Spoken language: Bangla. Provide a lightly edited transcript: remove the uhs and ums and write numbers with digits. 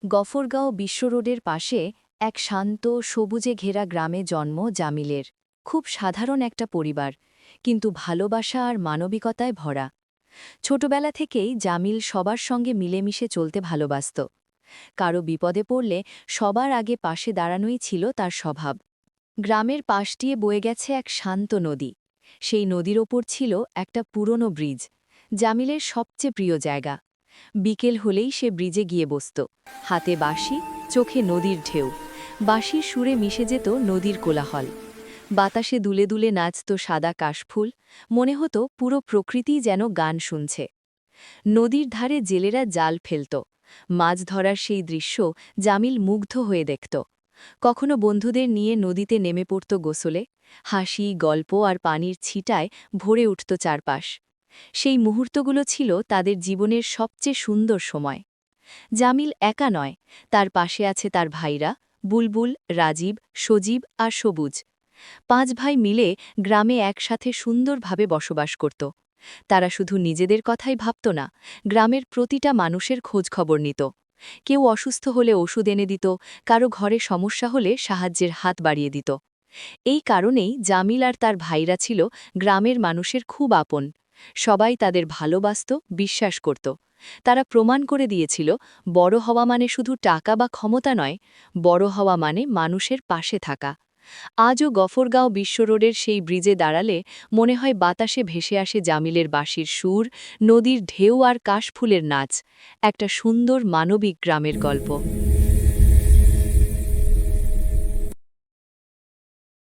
গফরগাঁও বিশ্ব রোডের পাশে এক শান্ত সবুজে ঘেরা গ্রামে জন্ম জামিলের। খুব সাধারণ একটা পরিবার, কিন্তু ভালোবাসা আর মানবিকতায় ভরা। ছোটবেলা থেকেই জামিল সবার সঙ্গে মিলেমিশে চলতে ভালোবাসত। কারো বিপদে পড়লে সবার আগে পাশে দাঁড়ানোই ছিল তার স্বভাব। গ্রামের পাশ দিয়ে বয়ে গেছে এক শান্ত নদী। সেই নদীর ওপর ছিল একটা পুরনো ব্রিজ, জামিলের সবচেয়ে প্রিয় জায়গা। বিকেল হলেই সে ব্রিজে গিয়ে বসত, হাতে বাঁশি, চোখে নদীর ঢেউ। বাঁশির সুরে মিশে যেত নদীর কোলাহল। বাতাসে দুলে দুলে নাচত সাদা কাশফুল, মনে হতো পুরো প্রকৃতিই যেন গান শুনছে। নদীর ধারে জেলেরা জাল ফেলত, মাছ ধরার সেই দৃশ্য জামিল মুগ্ধ হয়ে দেখত। কখনো বন্ধুদের নিয়ে নদীতে নেমে পড়ত গোসলে, হাসি, গল্প আর পানির ছিটায় ভরে উঠত চারপাশ। সেই মুহূর্তগুলো ছিল তাদের জীবনের সবচেয়ে সুন্দর সময়। জামিল একা নয়, তার পাশে আছে তার ভাইরা বুলবুল, রাজীব, সজীব আর সবুজ। 5 ভাই মিলে গ্রামে একসাথে সুন্দরভাবে বসবাস করত। তারা শুধু নিজেদের কথাই ভাবত না, গ্রামের প্রতিটা মানুষের খোঁজখবর নিত। কেউ অসুস্থ হলে ওষুধ এনে দিত, কারো ঘরে সমস্যা হলে সাহায্যের হাত বাড়িয়ে দিত। এই কারণেই জামিল আর তার ভাইরা ছিল গ্রামের মানুষের খুব আপন। সবাই তাদের ভালোবাসত, বিশ্বাস করত। তারা প্রমাণ করে দিয়েছিল, বড় হওয়া মানে শুধু টাকা বা ক্ষমতা নয়, বড় হওয়া মানে মানুষের পাশে থাকা। আজও গফরগাঁও বিশ্ব রোডের সেই ব্রিজে দাঁড়ালে মনে হয় বাতাসে ভেসে আসে জামিলের বাঁশির সুর, নদীর ঢেউ আর কাশফুলের নাচ। একটা সুন্দর মানবিক গ্রামের গল্প।